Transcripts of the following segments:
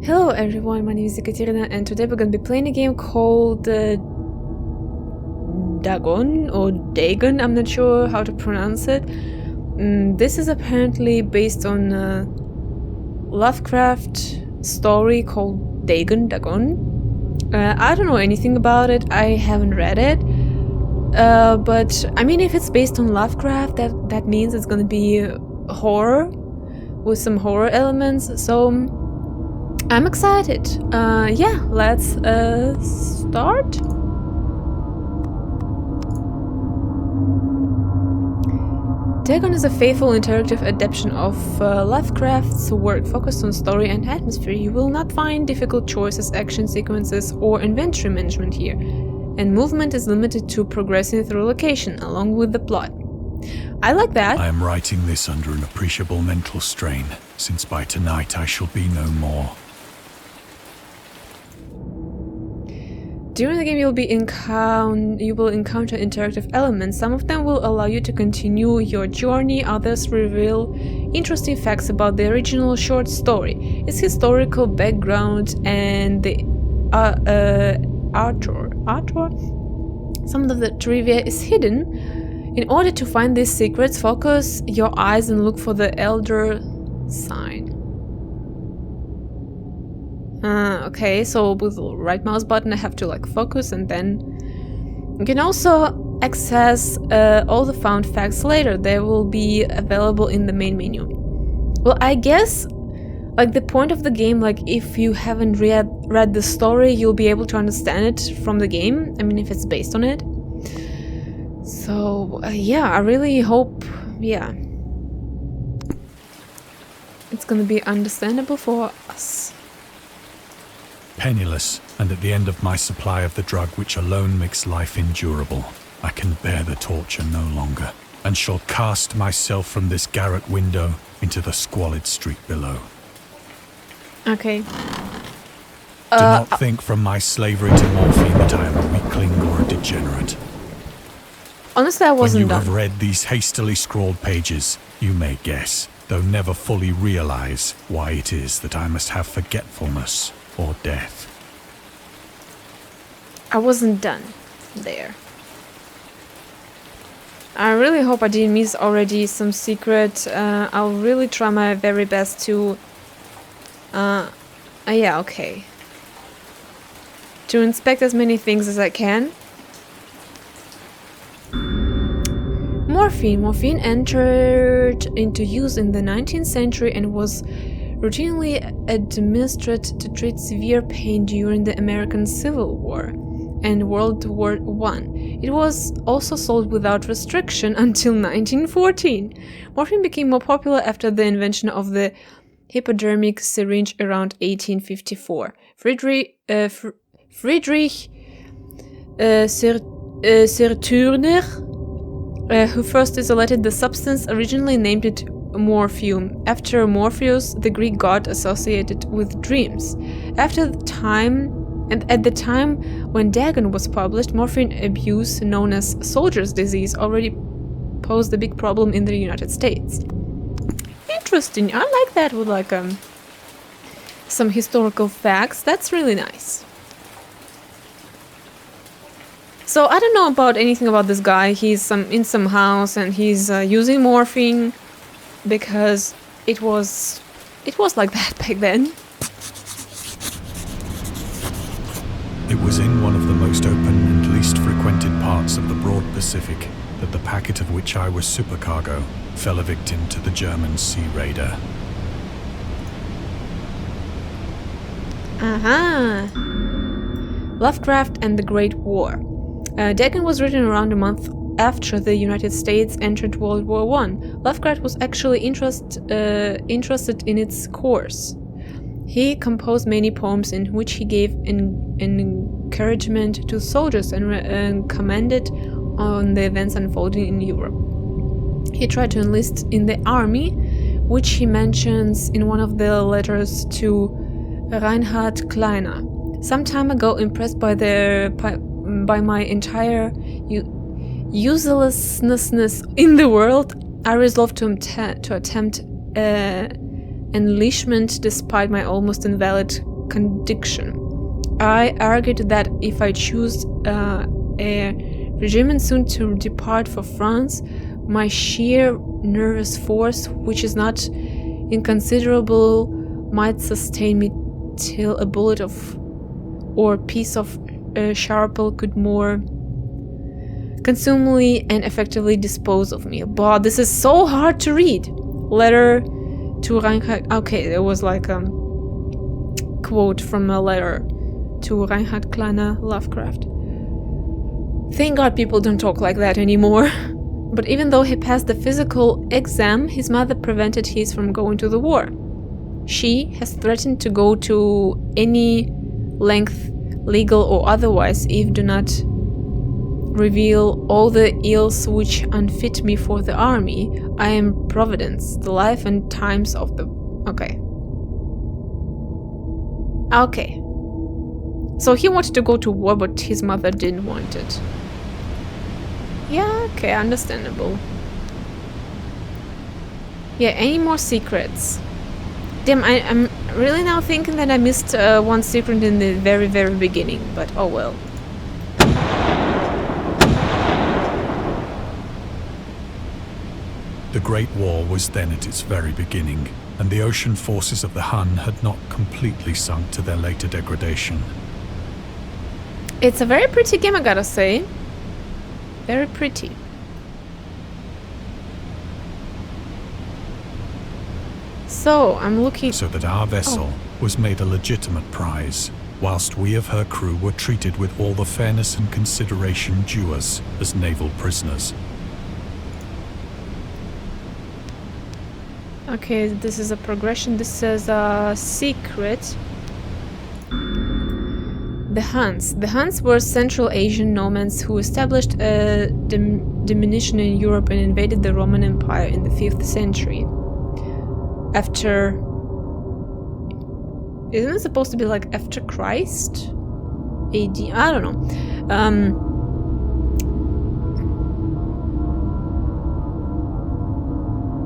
Hello everyone, my name is Ekaterina and today we're going to be playing a game called Dagon or Dagon, I'm not sure how to pronounce it. This is apparently based on a Lovecraft story called Dagon. I don't know anything about it, I haven't read it. But I mean, if it's based on Lovecraft, that means it's going to be horror with some horror elements, so I'm excited. Yeah, let's start. Dagon is a faithful interactive adaptation of Lovecraft's work focused on story and atmosphere. You will not find difficult choices, action sequences, or inventory management here, and movement is limited to progressing through location along with the plot. I like that. I am writing this under an appreciable mental strain, since by tonight I shall be no more. During the game, you will encounter interactive elements. Some of them will allow you to continue your journey, others reveal interesting facts about the original short story, its historical background, and the author. Some of the trivia is hidden. In order to find these secrets, focus your eyes and look for the elder sign. Okay, so with the right mouse button I have to focus, and then you can also access all the found facts later. They will be available in the main menu. Well, I guess the point of the game, if you haven't read the story, you'll be able to understand it from the game. I mean, if it's based on it. So yeah, I really hope, it's gonna be understandable for us. Penniless, and at the end of my supply of the drug which alone makes life endurable, I can bear the torture no longer, and shall cast myself from this garret window into the squalid street below. Okay. Do not think from my slavery to morphine that I am a weakling or a degenerate. Honestly, I wasn't done. When you have read these hastily scrawled pages, you may guess, though never fully realize, why it is that I must have forgetfulness or death. I wasn't done there. I really hope I didn't miss already some secret. I'll really try my very best to to inspect as many things as I can. Morphine entered into use in the 19th century and was routinely administered to treat severe pain during the American Civil War and World War I. It was also sold without restriction until 1914. Morphine became more popular after the invention of the hypodermic syringe around 1854. Friedrich Serturner, who first isolated the substance, originally named it Morphium, after Morpheus, the Greek god associated with dreams. At the time when Dagon was published, morphine abuse, known as soldier's disease, already posed a big problem in the United States. Interesting. I like that with some historical facts. That's really nice. So I don't know about anything about this guy. He's in some house and he's using morphine because it was like that back then. It was in one of the most open and least frequented parts of the broad Pacific that the packet of which I was supercargo fell a victim to the German sea raider. Lovecraft and the Great War. Dagon was written around a month after the United States entered World War I. Lovecraft was actually interested in its course. He composed many poems in which he gave encouragement to soldiers and commented on the events unfolding in Europe. He tried to enlist in the army, which he mentions in one of the letters to Reinhard Kleiner. Some time ago, impressed by my entire uselessness in the world, I resolved to attempt enlishment despite my almost invalid contradiction. I argued that if I choose a regime soon to depart for France, my sheer nervous force, which is not inconsiderable, might sustain me till a bullet or piece of sharpel could more consumingly and effectively dispose of me. But this is so hard to read. Letter to Reinhard. Okay, there was like a quote from a letter to Reinhard Kleiner Lovecraft. Thank God people don't talk like that anymore. But even though he passed the physical exam, his mother prevented his from going to the war. She has threatened to go to any length, legal or otherwise, if do not reveal all the ills which unfit me for the army. I am Providence, the life and times of the... Okay. So he wanted to go to war, but his mother didn't want it. Yeah, okay, understandable. Yeah, any more secrets? Damn, I'm really now thinking that I missed one secret in the very, very beginning, but oh well. The Great War was then at its very beginning, and the ocean forces of the Hun had not completely sunk to their later degradation. It's a very pretty game, I gotta say. Very pretty. So, I'm looking... So that our vessel was made a legitimate prize, whilst we of her crew were treated with all the fairness and consideration due us as naval prisoners. Okay, this is a progression. This says secret. The Huns. The Huns were Central Asian nomads who established a domination in Europe and invaded the Roman Empire in the 5th century. After... Isn't it supposed to be like after Christ? AD? I don't know.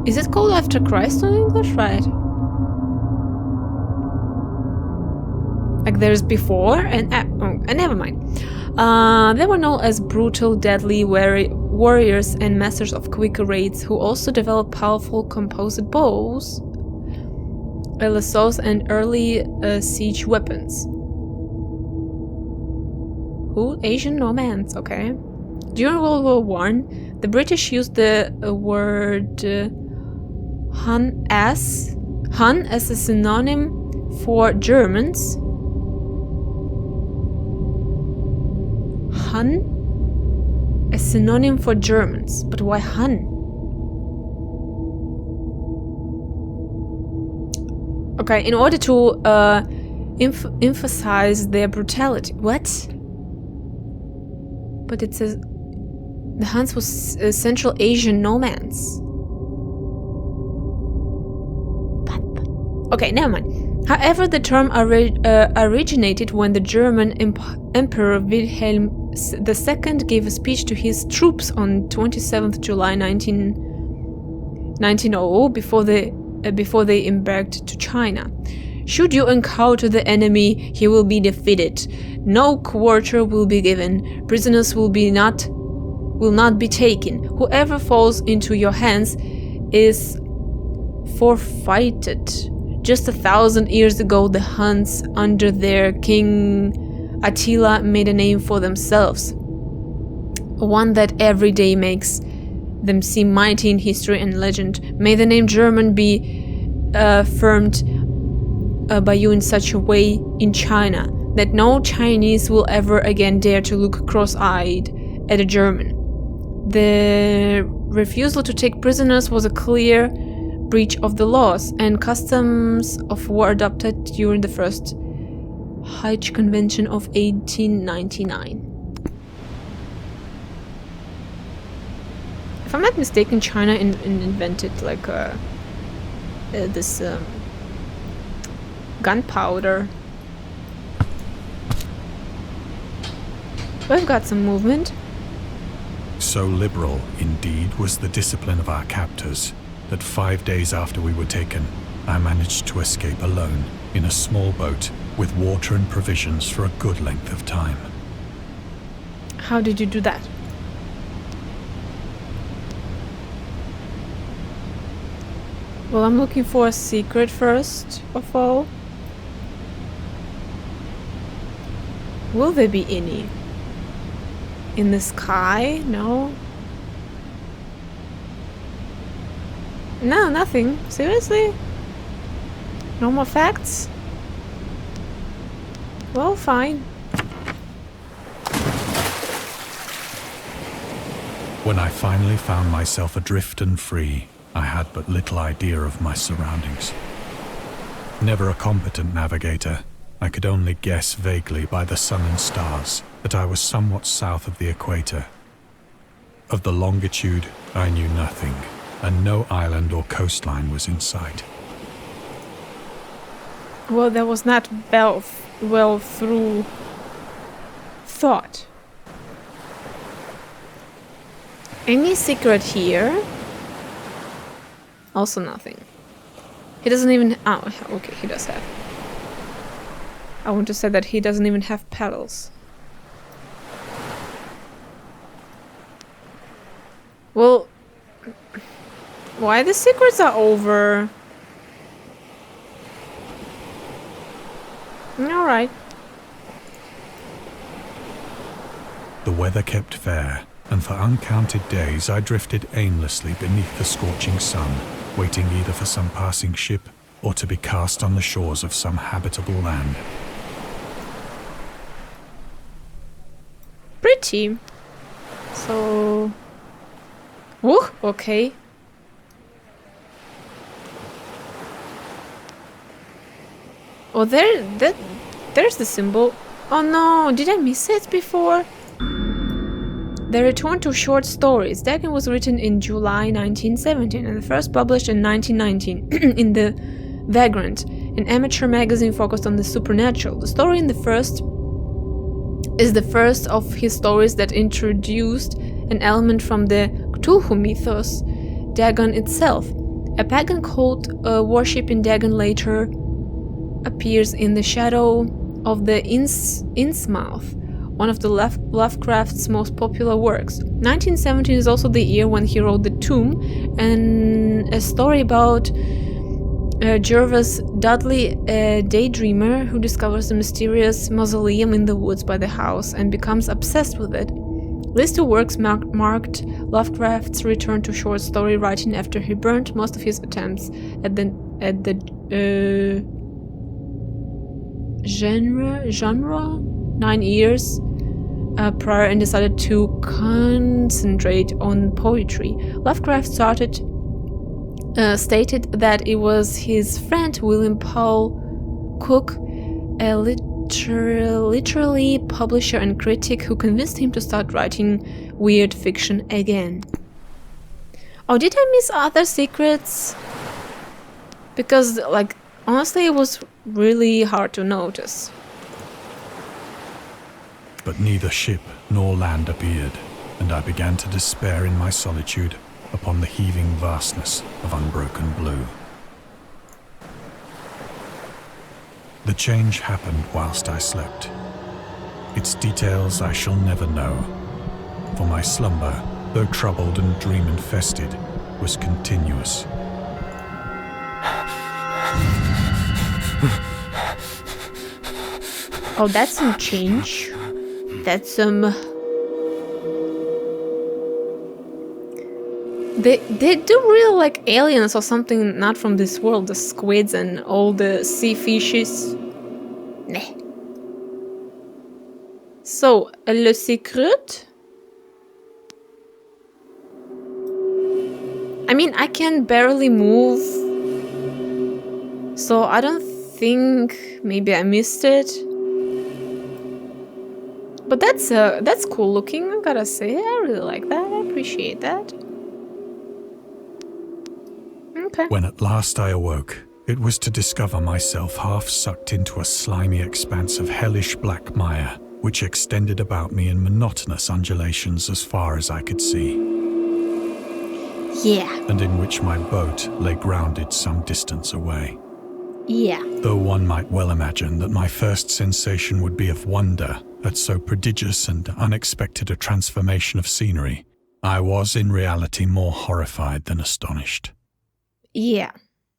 Is it called after Christ in English? Right. Like there's before and never mind. They were known as brutal, deadly warriors and masters of quick raids who also developed powerful composite bows, lassos, and early siege weapons. Who? Asian nomads, okay. During World War I, the British used the word Hun as a synonym for Germans. Hun? A synonym for Germans. But why Hun? Okay, in order to emphasize their brutality. What? But it says the Huns was Central Asian nomads. Okay, never mind. However, the term originated when the German Emperor Wilhelm II gave a speech to his troops on 27th July 1900 before they embarked to China. Should you encounter the enemy, he will be defeated. No quarter will be given. Prisoners will not be taken. Whoever falls into your hands is forfeited. Just 1,000 years ago, the Huns, under their king Attila, made a name for themselves. One that every day makes them seem mighty in history and legend. May the name German be affirmed by you in such a way in China that no Chinese will ever again dare to look cross-eyed at a German. The refusal to take prisoners was a clear breach of the laws and customs of war adopted during the First Hague Convention of 1899. If I'm not mistaken, China invented like this gunpowder. We've got some movement. So liberal, indeed, was the discipline of our captors that 5 days after we were taken, I managed to escape alone in a small boat with water and provisions for a good length of time. How did you do that? Well, I'm looking for a secret first of all. Will there be any? In the sky? No? No, nothing. Seriously? No more facts? Well, fine. When I finally found myself adrift and free, I had but little idea of my surroundings. Never a competent navigator, I could only guess vaguely by the sun and stars that I was somewhat south of the equator. Of the longitude, I knew nothing, and no island or coastline was in sight. Well, that was not well through thought. Any secret here? Also nothing. He doesn't even... Oh, okay, he does have. I want to say that he doesn't even have pedals. Well... Why the secrets are over? Alright. The weather kept fair, and for uncounted days I drifted aimlessly beneath the scorching sun, waiting either for some passing ship or to be cast on the shores of some habitable land. Pretty. So... Woo, okay. Oh, there's the symbol. Oh no, did I miss it before? The Return to Short Stories. Dagon was written in July 1917 and first published in 1919 in The Vagrant, an amateur magazine focused on the supernatural. The story in the first is the first of his stories that introduced an element from the Cthulhu Mythos, Dagon itself. A pagan cult worshipping Dagon later appears in the shadow of the Innsmouth, one of the Lovecraft's most popular works. 1917 is also the year when he wrote The Tomb, and a story about Jervis Dudley, a daydreamer who discovers a mysterious mausoleum in the woods by the house and becomes obsessed with it. These two works marked Lovecraft's return to short story writing after he burned most of his attempts at the genre 9 years prior and decided to concentrate on poetry. Lovecraft stated that it was his friend William Paul Cook, a literary publisher and critic, who convinced him to start writing weird fiction again. Oh, did I miss other secrets? Because, like, honestly, it was really hard to notice. But neither ship nor land appeared, and I began to despair in my solitude upon the heaving vastness of unbroken blue. The change happened whilst I slept. Its details I shall never know, for my slumber, though troubled and dream-infested, was continuous. Oh, that's some change. That's some... They do really like aliens or something not from this world, the squids and all the sea fishes. Nah. So, le secret? I mean, I can barely move, so I don't think maybe I missed it. But that's cool looking, I gotta say. I really like that. I appreciate that. Okay. When at last I awoke, it was to discover myself half sucked into a slimy expanse of hellish black mire, which extended about me in monotonous undulations as far as I could see. Yeah. And in which my boat lay grounded some distance away. Yeah. Though one might well imagine that my first sensation would be of wonder at so prodigious and unexpected a transformation of scenery, I was in reality more horrified than astonished. Yeah.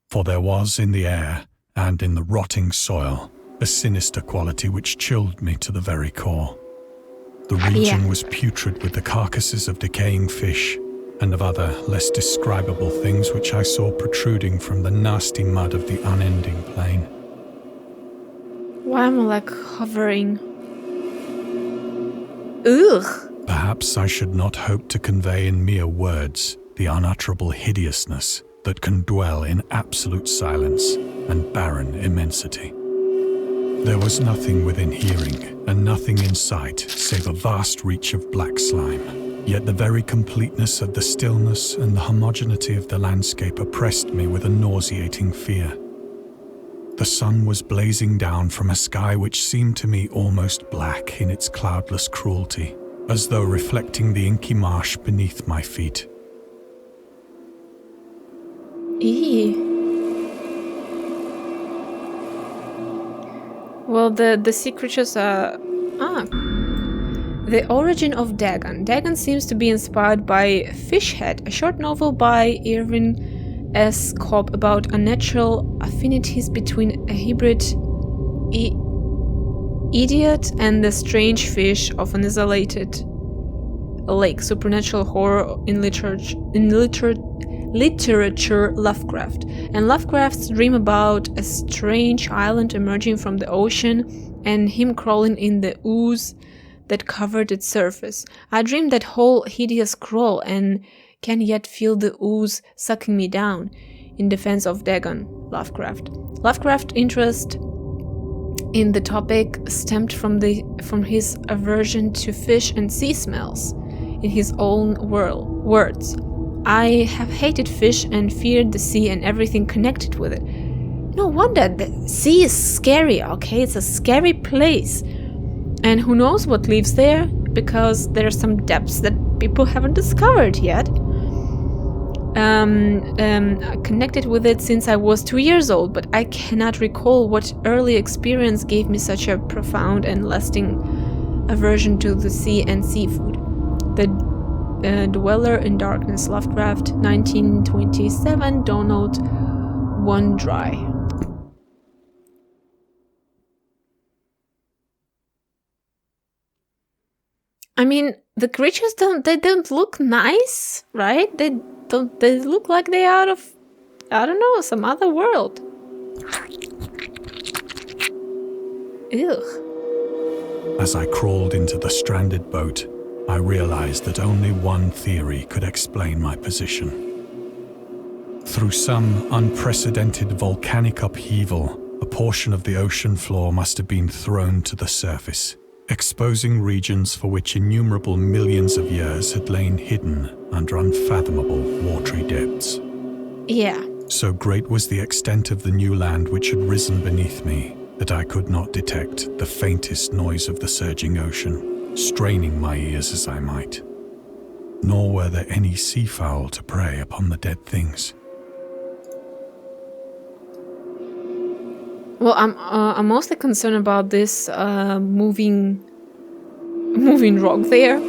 For there was in the air and in the rotting soil a sinister quality which chilled me to the very core. The region was putrid with the carcasses of decaying fish and of other less describable things which I saw protruding from the nasty mud of the unending plain. Why am I like hovering? Ugh! Perhaps I should not hope to convey in mere words the unutterable hideousness that can dwell in absolute silence and barren immensity. There was nothing within hearing and nothing in sight save a vast reach of black slime. Yet the very completeness of the stillness and the homogeneity of the landscape oppressed me with a nauseating fear. The sun was blazing down from a sky which seemed to me almost black in its cloudless cruelty, as though reflecting the inky marsh beneath my feet. Well, the sea creatures are... The origin of Dagon. Dagon seems to be inspired by Fishhead, a short novel by Irvin S. Cobb about unnatural affinities between a hybrid idiot and the strange fish of an isolated lake. Supernatural horror in literature Lovecraft. And Lovecraft's dream about a strange island emerging from the ocean and him crawling in the ooze that covered its surface. I dreamed that whole hideous crawl and can yet feel the ooze sucking me down. In Defense of Dagon, Lovecraft. Lovecraft's interest in the topic stemmed from his aversion to fish and sea smells. In his own words, I have hated fish and feared the sea and everything connected with it. No wonder, the sea is scary, okay? It's a scary place. And who knows what lives there, because there are some depths that people haven't discovered yet. I connected with it since I was 2 years old, but I cannot recall what early experience gave me such a profound and lasting aversion to the sea and seafood. The Dweller in Darkness, Lovecraft, 1927, Donald One Dry. I mean, the creatures don't look nice, right? They look like they're out of, I don't know, some other world. Ugh. As I crawled into the stranded boat, I realized that only one theory could explain my position. Through some unprecedented volcanic upheaval, a portion of the ocean floor must have been thrown to the surface, exposing regions for which innumerable millions of years had lain hidden under unfathomable watery depths. Yeah. So great was the extent of the new land which had risen beneath me that I could not detect the faintest noise of the surging ocean, straining my ears as I might. Nor were there any seafowl to prey upon the dead things. Well, I'm mostly concerned about this moving rock there.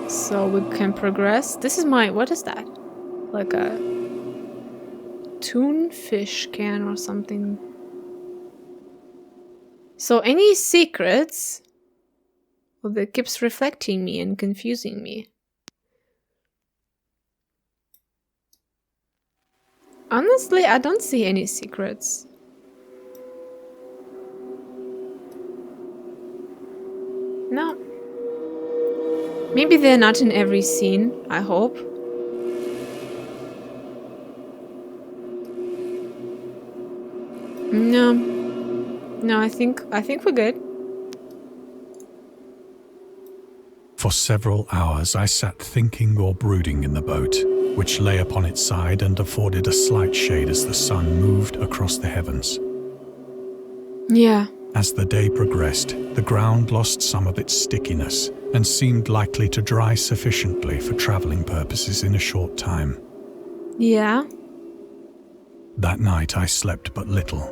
So we can progress. This is what is that? Like a toonfish can or something. So any secrets? Well, that keeps reflecting me and confusing me. Honestly, I don't see any secrets. No. Maybe they're not in every scene, I hope. No, I think we're good. For several hours I sat thinking or brooding in the boat, which lay upon its side and afforded a slight shade as the sun moved across the heavens. Yeah. As the day progressed, the ground lost some of its stickiness and seemed likely to dry sufficiently for traveling purposes in a short time. Yeah. That night I slept but little,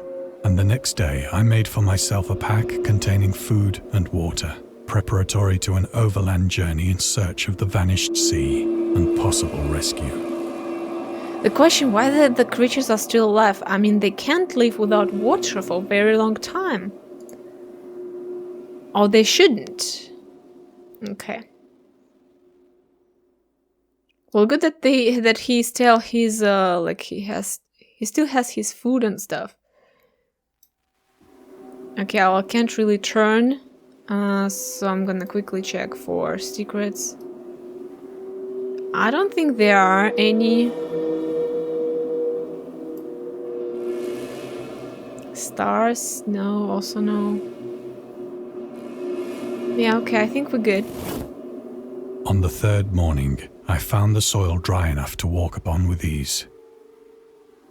and the next day I made for myself a pack containing food and water, preparatory to an overland journey in search of the vanished sea and possible rescue. The question why the creatures are still alive, I mean, they can't live without water for a very long time. Or they shouldn't. Okay. Well, good that he still he still has his food and stuff. Okay, well, I can't really turn, so I'm gonna quickly check for secrets. I don't think there are any. Stars? No, also no. Yeah, okay, I think we're good. On the third morning, I found the soil dry enough to walk upon with ease.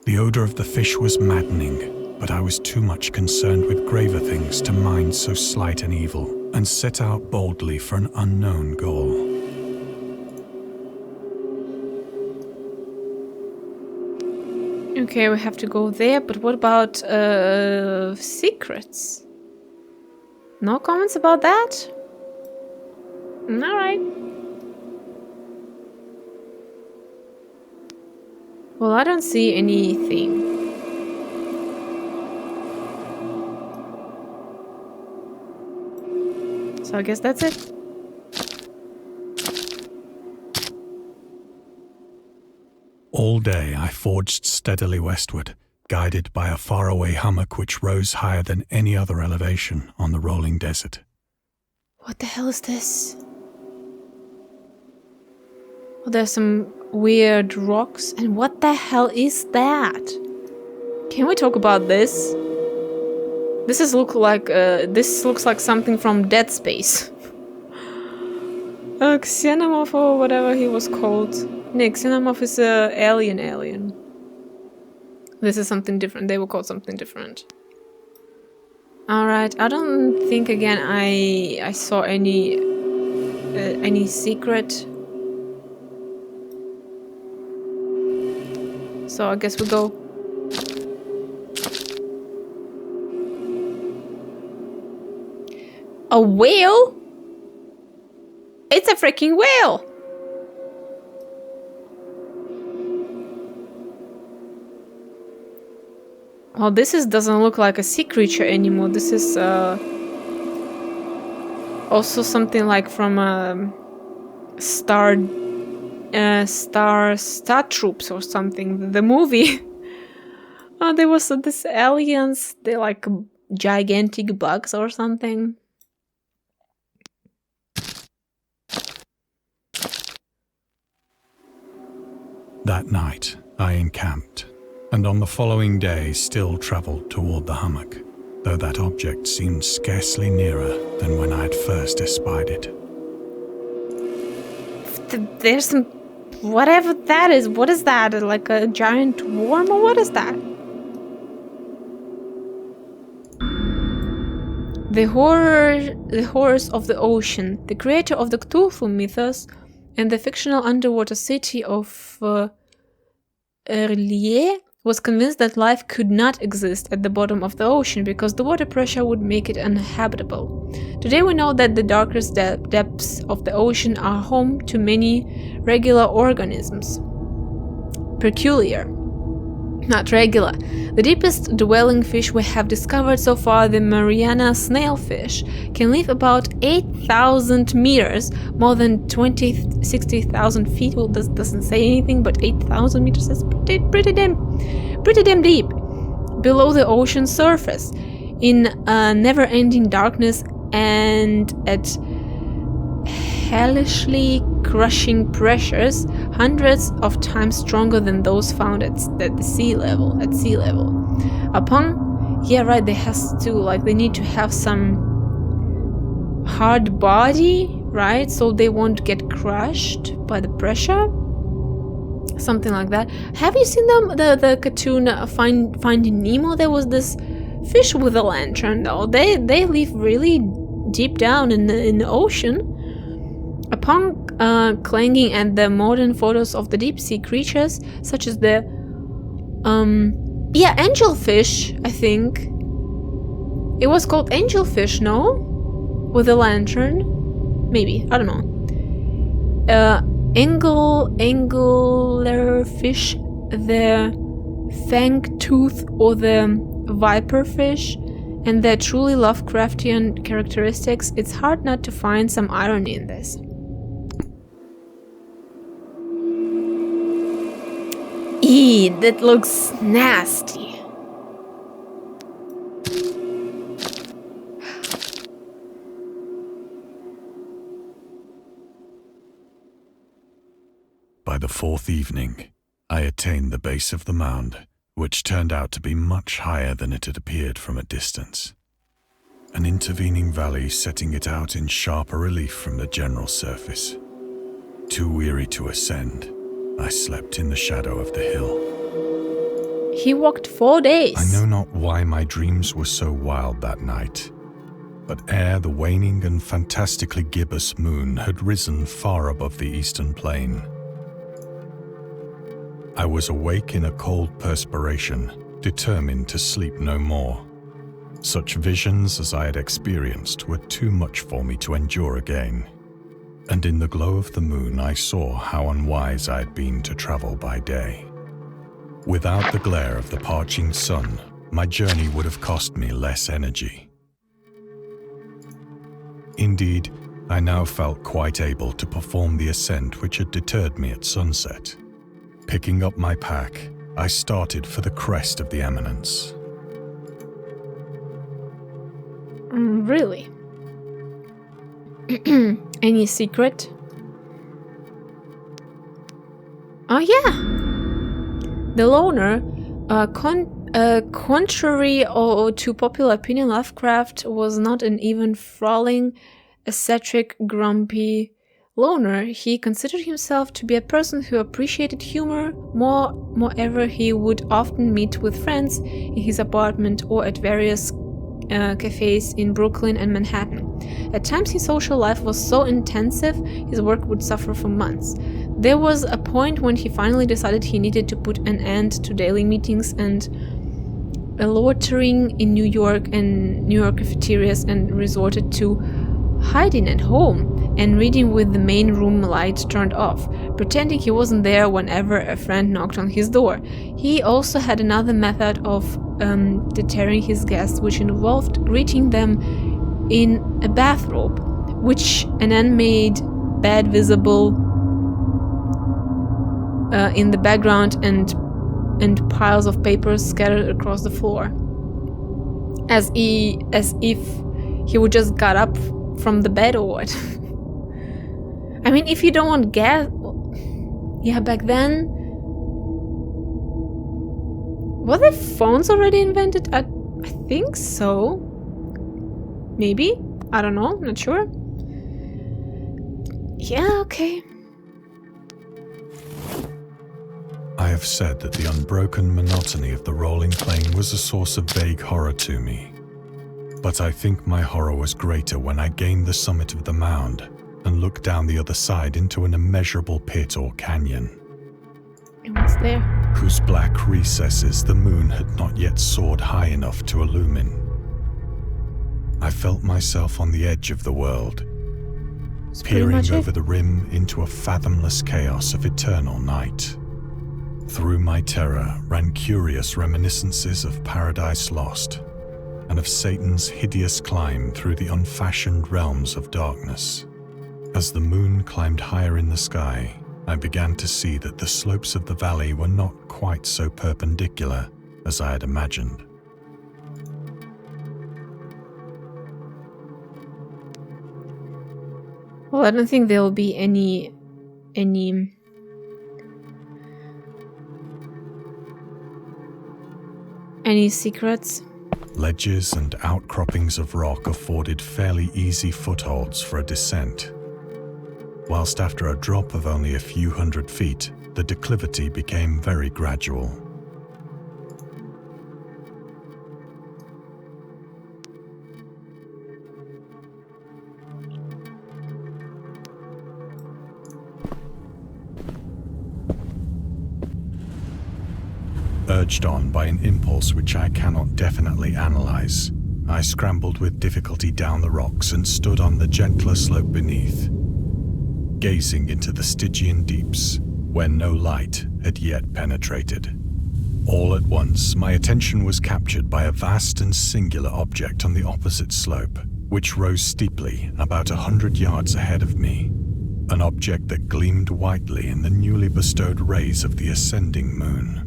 The odor of the fish was maddening, but I was too much concerned with graver things to mind so slight an evil, and set out boldly for an unknown goal. Okay, we have to go there, but what about secrets? No comments about that? Alright. Well, I don't see anything. So I guess that's it. All day I forged steadily westward, guided by a faraway hummock which rose higher than any other elevation on the rolling desert. What the hell is this? Oh, there's some weird rocks. And what the hell is that? Can we talk about this? This looks like something from Dead Space. Xenomorph or whatever he was called. No, Xenomorph is a alien. This is something different. They were called something different. Alright, I don't think again I saw any secret. So I guess we go. A whale? It's a freaking whale! Well, this doesn't look like a sea creature anymore. This is also something like from Star Troops or something. The movie. There was this aliens. They're like gigantic bugs or something. That night, I encamped, and on the following day still travelled toward the hummock, though that object seemed scarcely nearer than when I had first espied it. There's some... whatever that is. What is that? Like a giant worm or what is that? The horrors of the ocean, the creator of the Cthulhu Mythos, and the fictional underwater city of Erlier was convinced that life could not exist at the bottom of the ocean because the water pressure would make it uninhabitable. Today we know that the darkest depths of the ocean are home to many regular organisms. Peculiar. Not regular. The deepest dwelling fish we have discovered so far, the Mariana snailfish, can live about 8,000 meters, more than 60,000 feet. Well, this doesn't say anything, but 8,000 meters is pretty damn deep below the ocean surface, in never-ending darkness and at hellishly crushing pressures, hundreds of times stronger than those found at sea level. They need to have some hard body, right? So they won't get crushed by the pressure. Something like that. Have you seen the cartoon Finding Nemo? There was this fish with a lantern, though. They live really deep down in the ocean. Upon clanging at the modern photos of the deep sea creatures, such as the Yeah, angelfish, I think. It was called angelfish, no? With a lantern? Maybe, I don't know. Anglerfish, the fangtooth or the viperfish, and their truly Lovecraftian characteristics, it's hard not to find some irony in this. Eee, that looks nasty. By the fourth evening, I attained the base of the mound, which turned out to be much higher than it had appeared from a distance. An intervening valley setting it out in sharper relief from the general surface. Too weary to ascend, I slept in the shadow of the hill. He walked 4 days. I know not why my dreams were so wild that night, but ere the waning and fantastically gibbous moon had risen far above the eastern plain, I was awake in a cold perspiration, determined to sleep no more. Such visions as I had experienced were too much for me to endure again, and in the glow of the moon I saw how unwise I had been to travel by day. Without the glare of the parching sun, my journey would have cost me less energy. Indeed, I now felt quite able to perform the ascent which had deterred me at sunset. Picking up my pack, I started for the crest of the eminence. Really? Any secret? Oh yeah! The loner, contrary to popular opinion, Lovecraft was not an even frowning, eccentric, grumpy loner. He considered himself to be a person who appreciated humor. Moreover, he would often meet with friends in his apartment or at various cafes in Brooklyn and Manhattan. At times his social life was so intensive his work would suffer for months. There was a point when he finally decided he needed to put an end to daily meetings and loitering in New York cafeterias and resorted to hiding at home and reading with the main room light turned off, pretending he wasn't there whenever a friend knocked on his door. He also had another method of deterring his guests, which involved greeting them in a bathrobe, which an unmade bed visible in the background and piles of papers scattered across the floor, as if he would just got up from the bed or what. I mean, if you don't want gas, yeah, back then, were the phones already invented? I think so. Maybe, I don't know, not sure. Yeah, okay. I have said that the unbroken monotony of the rolling plain was a source of vague horror to me. But I think my horror was greater when I gained the summit of the mound and looked down the other side into an immeasurable pit or canyon. And what's there? Whose black recesses the moon had not yet soared high enough to illumine. I felt myself on the edge of the world, peering over the rim into a fathomless chaos of eternal night. Through my terror ran curious reminiscences of Paradise Lost, and of Satan's hideous climb through the unfashioned realms of darkness. As the moon climbed higher in the sky, I began to see that the slopes of the valley were not quite so perpendicular as I had imagined. Well, I don't think there will be any secrets. Ledges and outcroppings of rock afforded fairly easy footholds for a descent, whilst after a drop of only a few hundred feet, the declivity became very gradual. Urged on by an impulse which I cannot definitely analyze, I scrambled with difficulty down the rocks and stood on the gentler slope beneath, gazing into the Stygian deeps where no light had yet penetrated. All at once, my attention was captured by a vast and singular object on the opposite slope, which rose steeply about 100 yards ahead of me, an object that gleamed whitely in the newly bestowed rays of the ascending moon.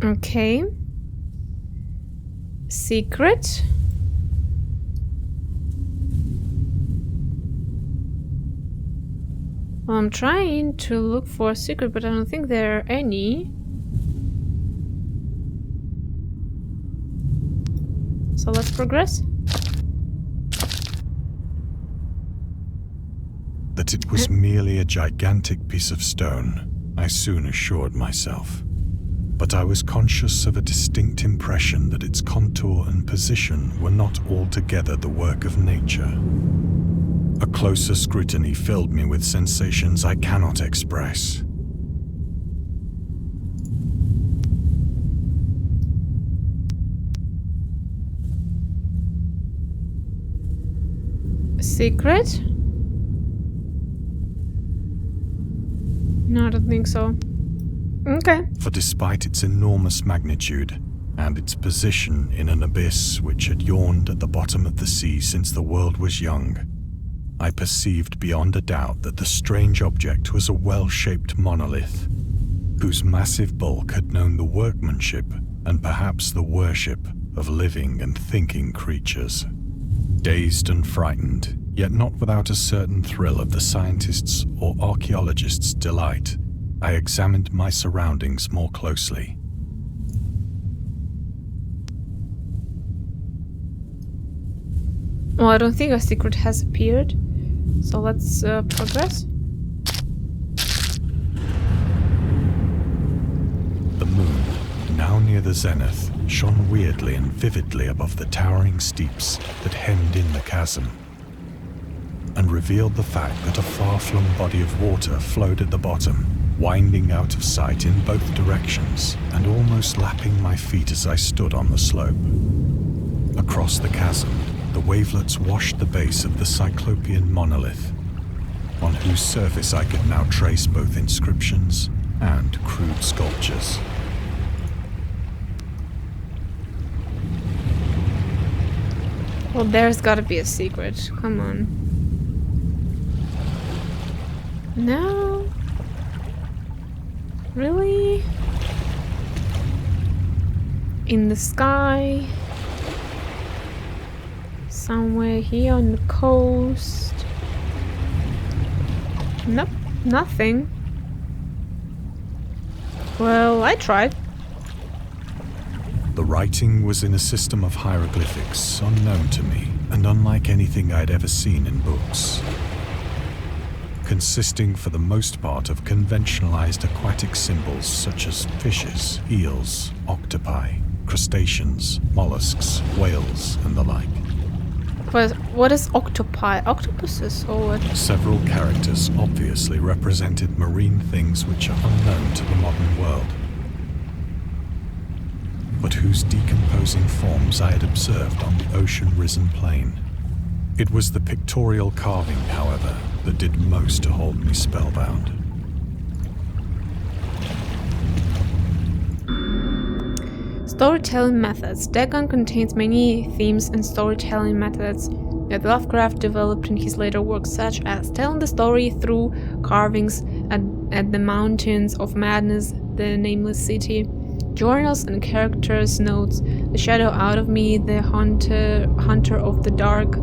Okay. Secret. Well, I'm trying to look for a secret, but I don't think there are any. So let's progress. That it was merely a gigantic piece of stone, I soon assured myself. But I was conscious of a distinct impression that its contour and position were not altogether the work of nature. A closer scrutiny filled me with sensations I cannot express. Secret? No, I don't think so. Okay. For despite its enormous magnitude and its position in an abyss which had yawned at the bottom of the sea since the world was young, I perceived beyond a doubt that the strange object was a well-shaped monolith, whose massive bulk had known the workmanship and perhaps the worship of living and thinking creatures. Dazed and frightened, yet not without a certain thrill of the scientist's or archaeologist's delight, I examined my surroundings more closely. Well, I don't think a secret has appeared, so let's progress. The moon, now near the zenith, shone weirdly and vividly above the towering steeps that hemmed in the chasm, and revealed the fact that a far-flung body of water flowed at the bottom, winding out of sight in both directions and almost lapping my feet as I stood on the slope. Across the chasm, the wavelets washed the base of the cyclopean monolith, on whose surface I could now trace both inscriptions and crude sculptures. Well, there's gotta be a secret. Come on. No? Really? In the sky? Somewhere here on the coast? Nope, nothing. Well, I tried. The writing was in a system of hieroglyphics unknown to me and unlike anything I'd ever seen in books, consisting for the most part of conventionalized aquatic symbols such as fishes, eels, octopi, crustaceans, mollusks, whales, and the like. But what is octopi? Octopuses or what? Several characters obviously represented marine things which are unknown to the modern world, but whose decomposing forms I had observed on the ocean-risen plain. It was the pictorial carving, however, that did most to hold me spellbound. Storytelling methods. Dagon contains many themes and storytelling methods that Lovecraft developed in his later works, such as telling the story through carvings at the Mountains of Madness, the Nameless City, journals and characters' notes, The Shadow Out of Me, The Hunter of the Dark.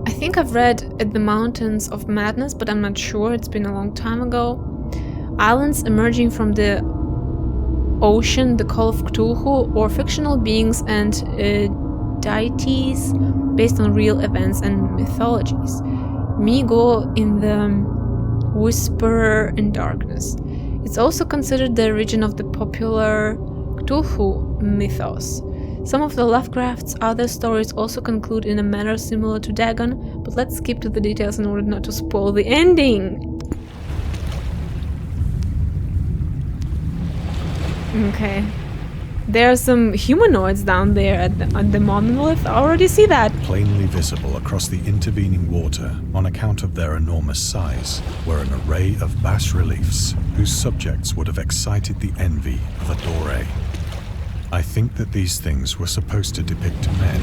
I think I've read At the Mountains of Madness, but I'm not sure, it's been a long time ago. Islands emerging from the ocean, The Call of Cthulhu, or fictional beings and deities based on real events and mythologies. Migo in the Whisperer in Darkness. It's also considered the origin of the popular Cthulhu Mythos. Some of the Lovecraft's other stories also conclude in a manner similar to Dagon, but let's skip to the details in order not to spoil the ending. Okay. There are some humanoids down there at the monolith. I already see that. Plainly visible across the intervening water on account of their enormous size were an array of bas-reliefs whose subjects would have excited the envy of a doré. I think that these things were supposed to depict men,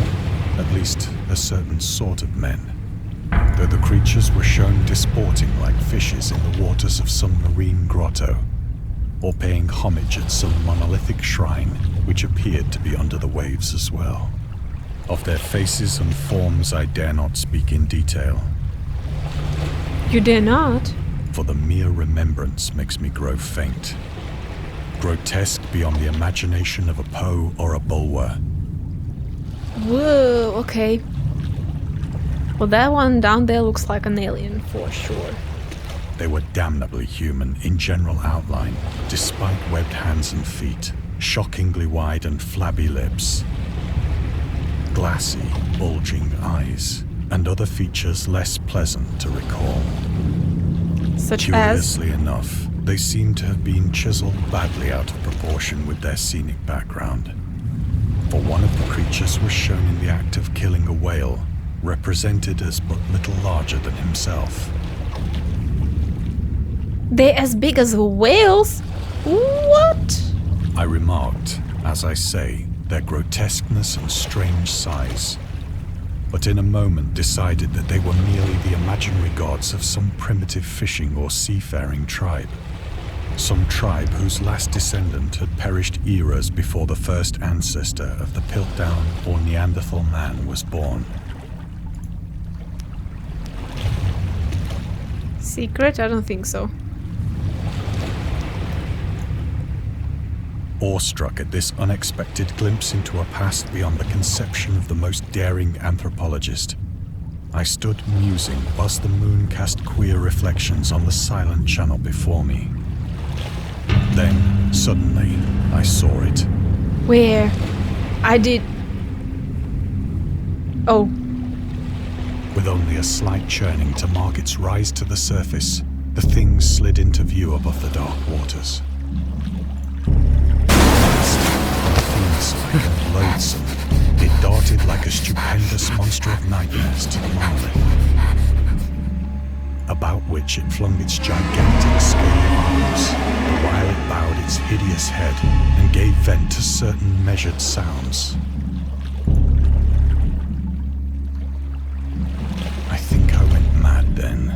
at least a certain sort of men, though the creatures were shown disporting like fishes in the waters of some marine grotto, or paying homage at some monolithic shrine which appeared to be under the waves as well. Of their faces and forms I dare not speak in detail. You dare not? For the mere remembrance makes me grow faint. Grotesque beyond the imagination of a Poe or a Bulwer. Whoa, okay. Well, that one down there looks like an alien for sure. They were damnably human in general outline, despite webbed hands and feet, shockingly wide and flabby lips, glassy, bulging eyes, and other features less pleasant to recall. Such as? Curiously enough, they seem to have been chiseled badly out of proportion with their scenic background. For one of the creatures was shown in the act of killing a whale, represented as but little larger than himself. They're as big as whales? What? I remarked, as I say, their grotesqueness and strange size, but in a moment decided that they were merely the imaginary gods of some primitive fishing or seafaring tribe. Some tribe whose last descendant had perished eras before the first ancestor of the Piltdown or Neanderthal man was born. Secret? I don't think so. Awestruck at this unexpected glimpse into a past beyond the conception of the most daring anthropologist, I stood musing whilst the moon cast queer reflections on the silent channel before me. Then, suddenly, I saw it. Where? I did... Oh. With only a slight churning to mark its rise to the surface, the thing slid into view above the dark waters. Fiend-like and loathsome, it darted like a stupendous monster of nightmares to the monolith, about which it flung its gigantic scaly arms, the while it bowed its hideous head and gave vent to certain measured sounds. I think I went mad then.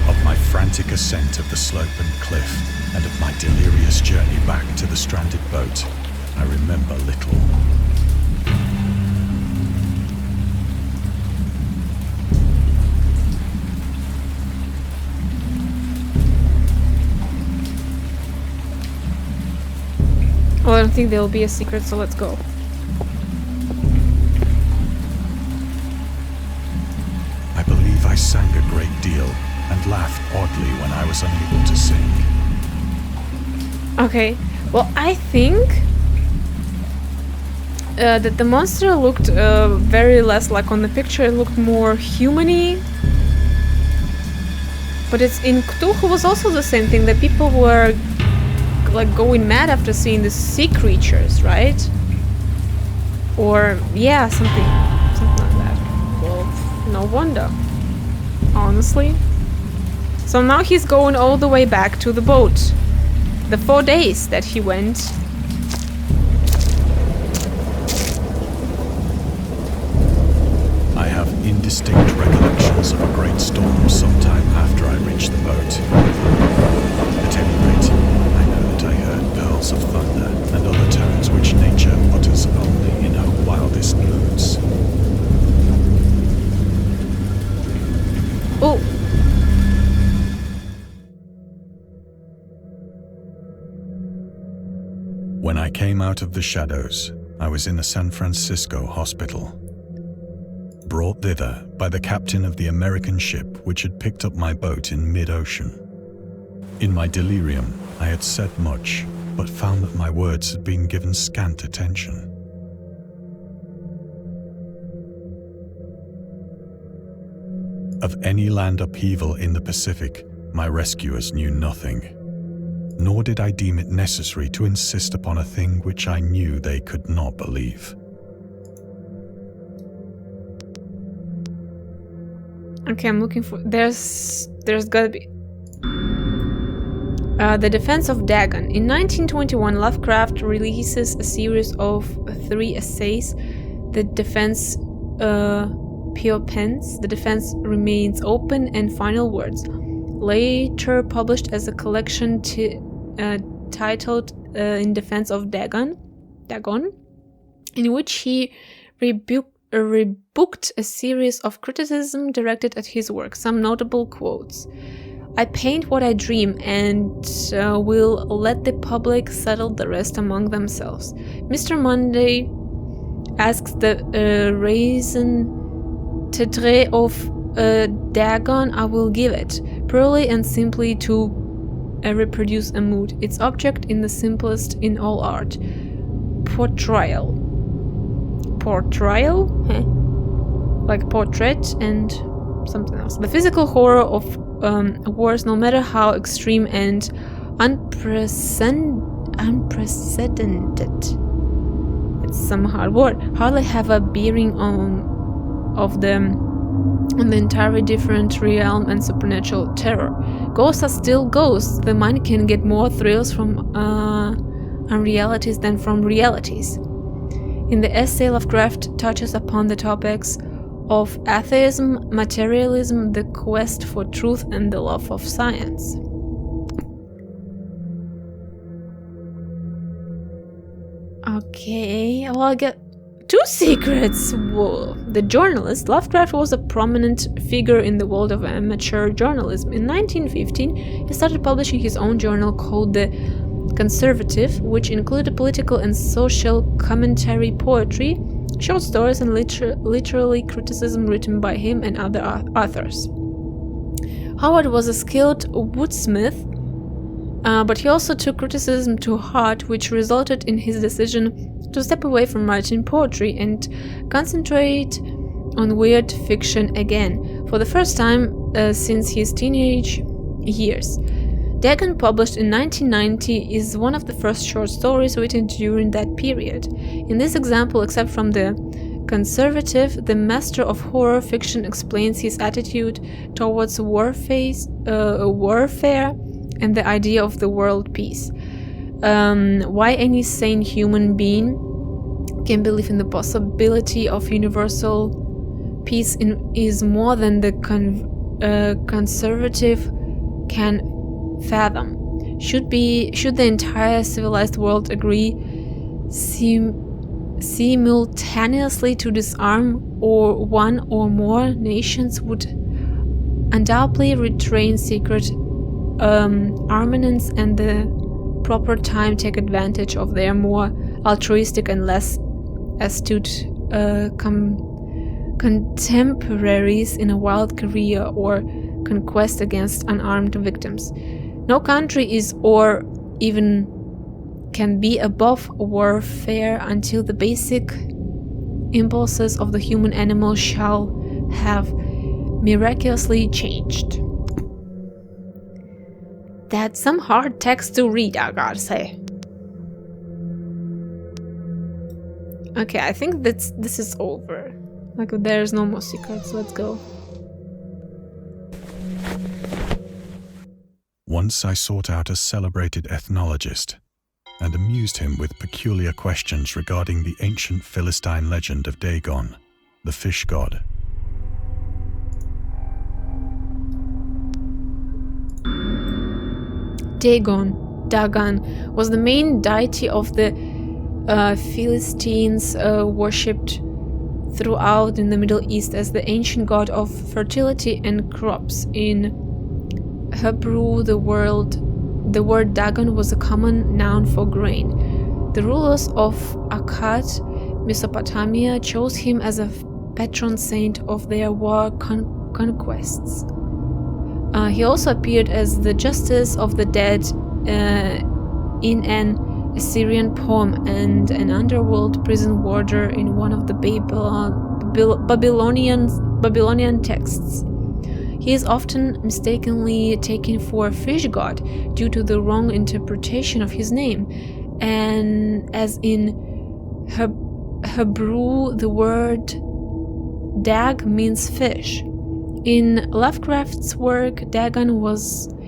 Of my frantic ascent of the slope and cliff, and of my delirious journey back to the stranded boat, I remember little. Well, I don't think there will be a secret, so let's go. I believe I sang a great deal and laughed oddly when I was unable to sing. Okay, well, I think that the monster looked very less like on the picture. It looked more human-y. But it's in Cthulhu was also the same thing, that people were like going mad after seeing the sea creatures, right? Or yeah, something like that. Well, no wonder, honestly. So now he's going all the way back to the boat. The 4 days that he went. I have indistinct recollections of a great storm sometime after I reached the boat. At any rate, I know that I heard pearls of thunder and other tones which nature utters only in her wildest moods. Oh! When I came out of the shadows, I was in a San Francisco hospital, brought thither by the captain of the American ship which had picked up my boat in mid-ocean. In my delirium, I had said much, but found that my words had been given scant attention. Of any land upheaval in the Pacific, my rescuers knew nothing, nor did I deem it necessary to insist upon a thing which I knew they could not believe. Okay, I'm looking for... There's gotta be... The Defense of Dagon. In 1921, Lovecraft releases a series of 3 essays. The Defense... Pure Pens, The Defense Remains Open, and Final Words, later published as a collection titled In Defense of Dagon, in which he rebooked a series of criticism directed at his work. Some notable quotes: "I paint what I dream and will let the public settle the rest among themselves. Mr. Monday asks the raison d'être of Dagon, I will give it, purely and simply to reproduce a mood, its object in the simplest in all art. Portrayal? Like portrait and something else. The physical horror of wars, no matter how extreme and unprecedented, it's some hard word, hardly have a bearing on the entirely different realm and supernatural terror. Ghosts are still ghosts. The mind can get more thrills from unrealities than from realities." In the essay, Lovecraft touches upon the topics of atheism, materialism, the quest for truth, and the love of science. Okay, well, I get 2 secrets! Whoa. The journalist. Lovecraft was a prominent figure in the world of amateur journalism. In 1915, he started publishing his own journal called The Conservative, which included political and social commentary, poetry, short stories, and literary criticism written by him and other authors. Howard was a skilled woodsmith, but he also took criticism to heart, which resulted in his decision to step away from writing poetry and concentrate on weird fiction again, for the first time since his teenage years. Dagon, published in 1990, is one of the first short stories written during that period. In this example, except from The Conservative, the master of horror fiction explains his attitude towards warfare and the idea of the world peace. Why any sane human being can believe in the possibility of universal peace is more than the conservative can fathom. Should the entire civilized world agree simultaneously to disarm, or one or more nations would undoubtedly retrain secret armaments and the proper time take advantage of their more altruistic and less astute contemporaries in a wild career or conquest against unarmed victims. No country is or even can be above warfare until the basic impulses of the human animal shall have miraculously changed. That's some hard text to read, I gotta say. Okay, I think this is over. Like, there's no more secrets. Let's go. Once I sought out a celebrated ethnologist and amused him with peculiar questions regarding the ancient Philistine legend of Dagon, the fish god. Dagon was the main deity of the Philistines, worshipped throughout in the Middle East as the ancient god of fertility and crops. In Hebrew, the word Dagon was a common noun for grain. The rulers of Akkad, Mesopotamia, chose him as a patron saint of their war conquests. He also appeared as the justice of the dead in an Assyrian poem and an underworld prison warder in one of the Babylonian texts. He is often mistakenly taken for a fish god due to the wrong interpretation of his name, and as in Hebrew the word dag means fish. In Lovecraft's work, Dagon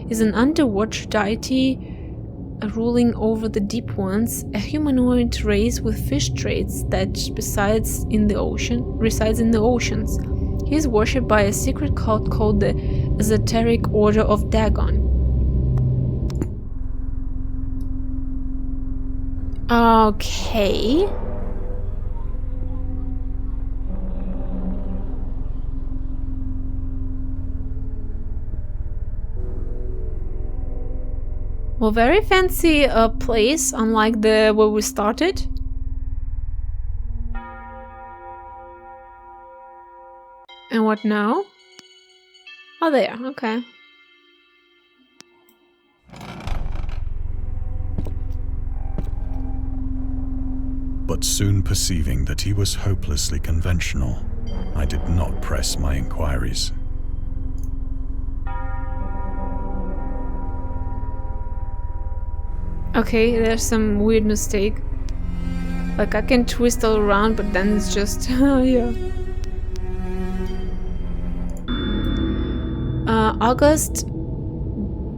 is an underwater deity ruling over the deep ones, a humanoid race with fish traits that resides in the oceans. He is worshipped by a secret cult called the Esoteric Order of Dagon. Okay. Well, very fancy place, unlike where we started. And what now? Oh, there, okay. But soon perceiving that he was hopelessly conventional, I did not press my inquiries. Okay, there's some weird mistake. Like, I can twist all around, but then it's just... yeah. August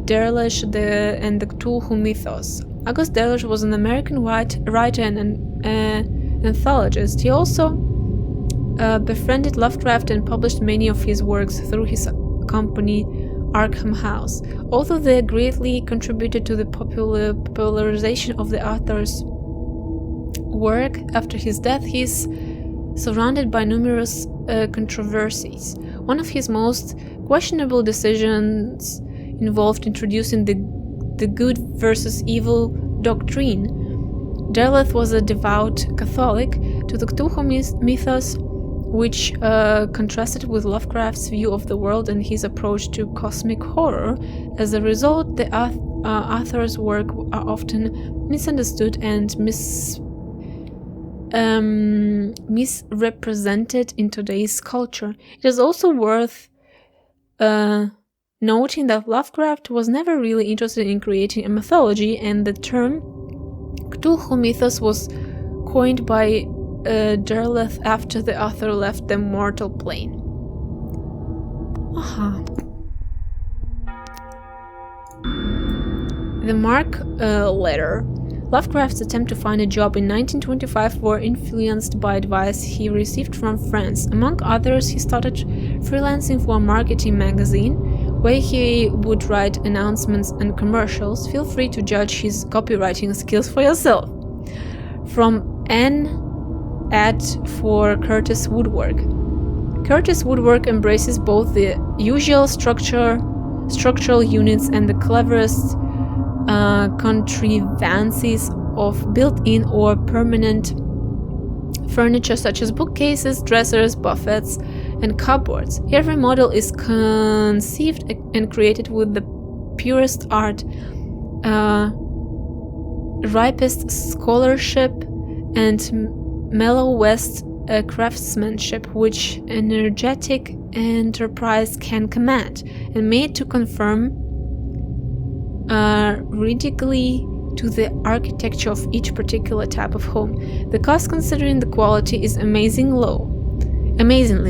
Derleth and the Cthulhu Mythos. August Derleth was an American writer and an anthologist. He also befriended Lovecraft and published many of his works through his company Arkham House. Although they greatly contributed to the popularization of the author's work after his death, he is surrounded by numerous controversies. One of his most questionable decisions involved introducing the good versus evil doctrine. Derleth was a devout Catholic to the Cthulhu Mythos, which contrasted with Lovecraft's view of the world and his approach to cosmic horror. As a result, the author's work are often misunderstood and misrepresented in today's culture. It is also worth noting that Lovecraft was never really interested in creating a mythology, and the term Cthulhu Mythos was coined by Derleth after the author left the mortal plane. The Mark letter. Lovecraft's attempt to find a job in 1925 were influenced by advice he received from friends. Among others, he started freelancing for a marketing magazine, where he would write announcements and commercials. Feel free to judge his copywriting skills for yourself. From an ad for Curtis Woodwork. Curtis Woodwork embraces both the usual structural units and the cleverest contrivances of built-in or permanent furniture such as bookcases, dressers, buffets, and cupboards. Every model is conceived and created with the purest art, ripest scholarship, and mellowest craftsmanship which energetic enterprise can command, and made to conform rigidly to the architecture of each particular type of home. The cost, considering the quality, is amazingly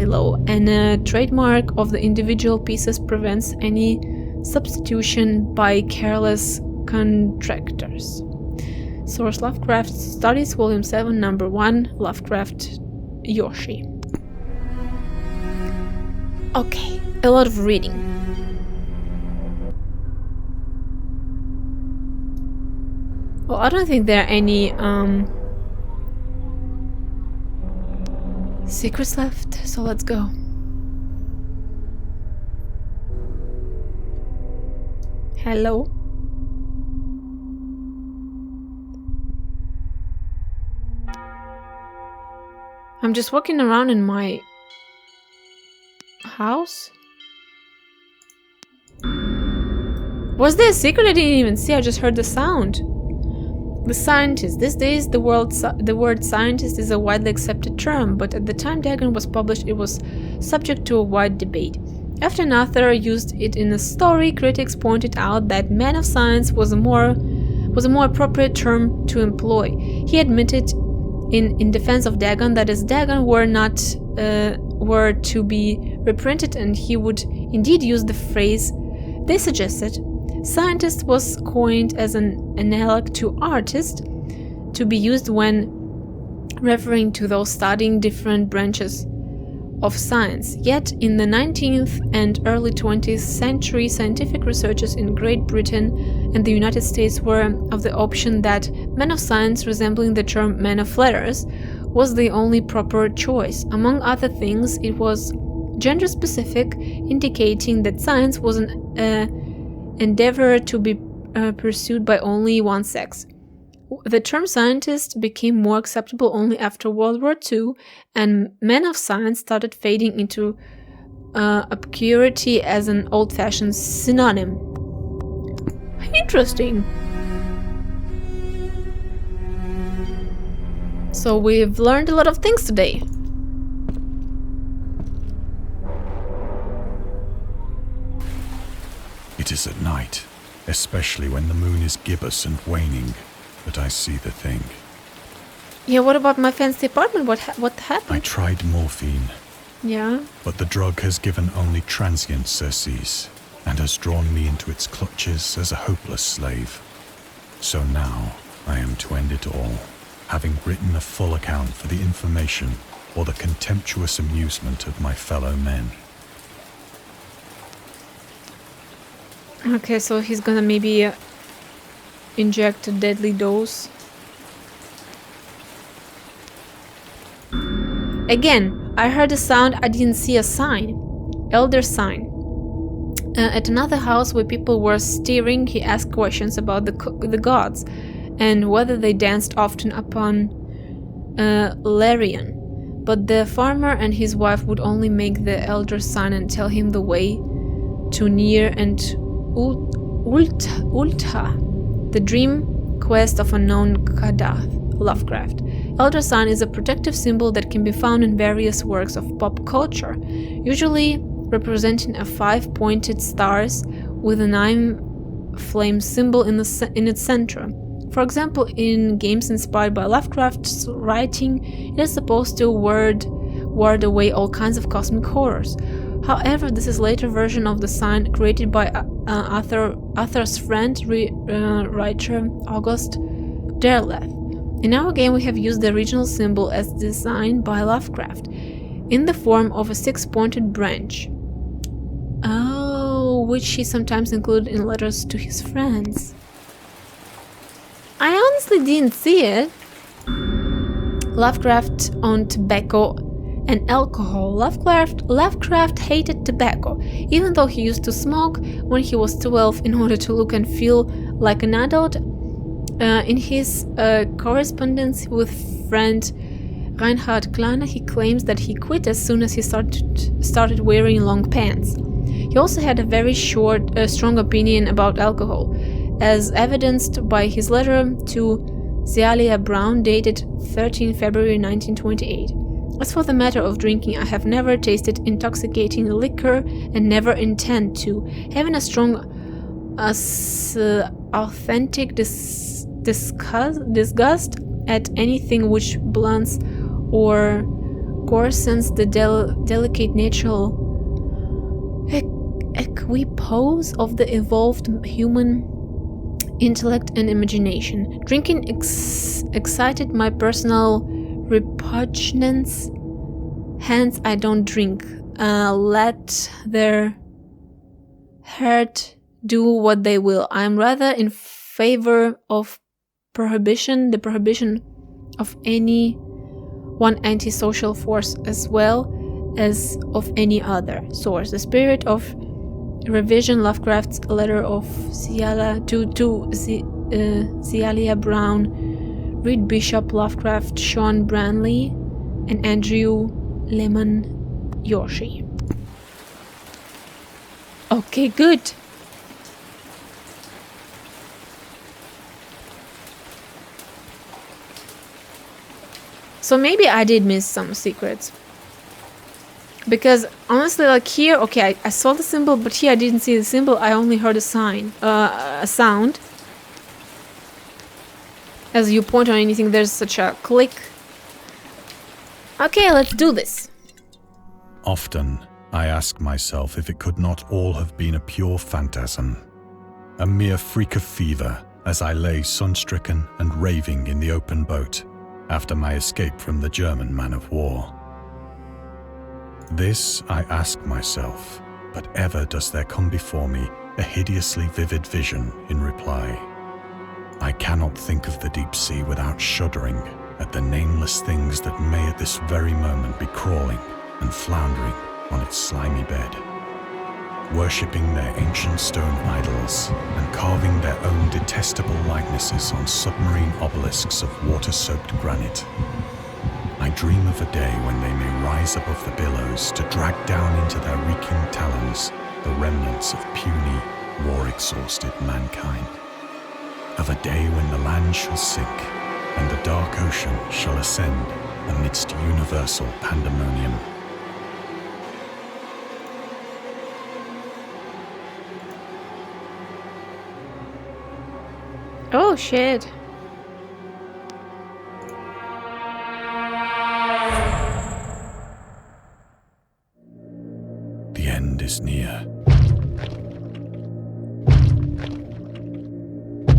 low, and a trademark of the individual pieces prevents any substitution by careless contractors. Source: Lovecraft Studies, Volume 7, Number 1, Lovecraft, Yoshi. Okay, a lot of reading. Well, I don't think there are any secrets left, so let's go. Hello? I'm just walking around in my house. Was there a secret I didn't even see? I just heard the sound. The scientist. These days, the word scientist is a widely accepted term, but at the time Dagon was published, it was subject to a wide debate. After an author used it in a story, critics pointed out that man of science was a more appropriate term to employ. He admitted in Defense of Dagon that as Dagon were to be reprinted, and he would indeed use the phrase they suggested. Scientist was coined as an analog to artist, to be used when referring to those studying different branches of science. Yet, in the 19th and early 20th century, scientific researchers in Great Britain and the United States were of the opinion that man of science, resembling the term man of letters, was the only proper choice. Among other things, it was gender-specific, indicating that science was an endeavor to be pursued by only one sex. The term scientist became more acceptable only after World War II, and men of science started fading into obscurity as an old-fashioned synonym. Interesting. So we've learned a lot of things today. It is at night, especially when the moon is gibbous and waning, that I see the thing. Yeah, what about my fancy apartment? What happened? I tried morphine. Yeah? But the drug has given only transient surcease, and has drawn me into its clutches as a hopeless slave. So now I am to end it all, having written a full account for the information or the contemptuous amusement of my fellow men. Okay, so he's gonna maybe inject a deadly dose. Again, I heard a sound, I didn't see a sign. Elder sign. At another house where people were stirring, he asked questions about the gods and whether they danced often upon Larian. But the farmer and his wife would only make the elder sign and tell him the way to Nir and Ulta, the dream quest of unknown Kadath, Lovecraft. Elder sign is a protective symbol that can be found in various works of pop culture, usually representing a 5-pointed stars with a 9-flame symbol in its center. For example, in games inspired by Lovecraft's writing, it is supposed to ward away all kinds of cosmic horrors. However, this is a later version of the sign created by Arthur's friend, writer August Derleth. In our game, we have used the original symbol as designed by Lovecraft, in the form of a 6-pointed branch. Oh, which he sometimes included in letters to his friends. I honestly didn't see it. Lovecraft owned tobacco and alcohol. Lovecraft hated tobacco, even though he used to smoke when he was 12 in order to look and feel like an adult. In his correspondence with friend Reinhard Kleiner, he claims that he quit as soon as he started wearing long pants. He also had a very strong opinion about alcohol, as evidenced by his letter to Zealia Brown dated 13 February 1928. As for the matter of drinking, I have never tasted intoxicating liquor and never intend to. Having a strong, authentic disgust at anything which blunts or coarsens the delicate natural equipoise of the evolved human intellect and imagination. Drinking excited my personal repugnance, hence I don't drink. Let their heart do what they will. I am rather in favor of the prohibition of any one antisocial force as well as of any other source. The spirit of revision, Lovecraft's letter of Zealia Brown, Reed Bishop, Lovecraft, Sean Branley, and Andrew Lemon Yoshi. Okay, good. So maybe I did miss some secrets. Because honestly, like here, okay, I saw the symbol, but here I didn't see the symbol. I only heard a sound. As you point on anything, there's such a click. Okay, let's do this. Often, I ask myself if it could not all have been a pure phantasm, a mere freak of fever, as I lay sun-stricken and raving in the open boat after my escape from the German man-of-war. This I ask myself, but ever does there come before me a hideously vivid vision in reply. I cannot think of the deep sea without shuddering at the nameless things that may at this very moment be crawling and floundering on its slimy bed, worshipping their ancient stone idols and carving their own detestable likenesses on submarine obelisks of water-soaked granite. I dream of a day when they may rise above the billows to drag down into their reeking talons the remnants of puny, war-exhausted mankind. Of a day when the land shall sink and the dark ocean shall ascend amidst universal pandemonium. Oh shit. The end is near.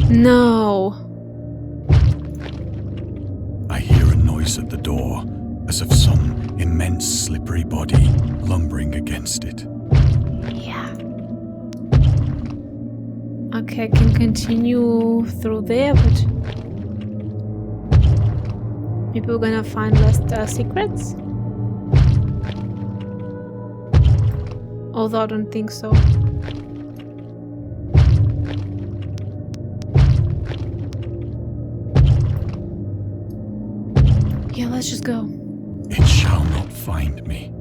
No. I hear a noise at the door, as of some immense slippery body lumbering against it. Yeah. Okay, I can continue through there, but maybe we're gonna find less secrets? Although I don't think so. Yeah, let's just go. It shall not find me.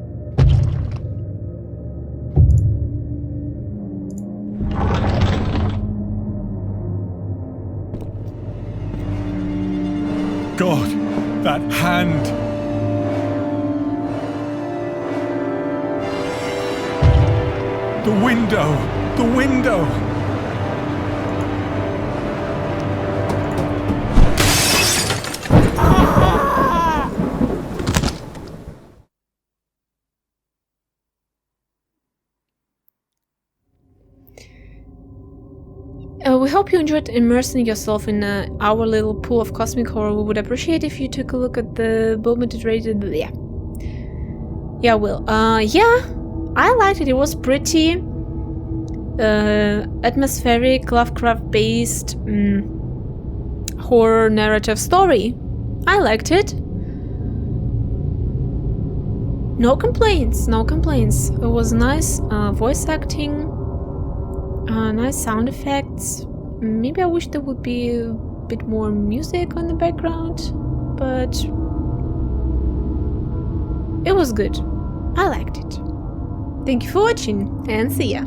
God, that hand! The window! The window! We hope you enjoyed immersing yourself in our little pool of cosmic horror. We would appreciate if you took a look at the moment rated. Yeah, Will. Yeah, I liked it. It was pretty atmospheric, Lovecraft-based horror narrative story. I liked it. No complaints. No complaints. It was nice voice acting. Nice sound effects. Maybe I wish there would be a bit more music on the background, but it was good. I liked it. Thank you for watching and see ya!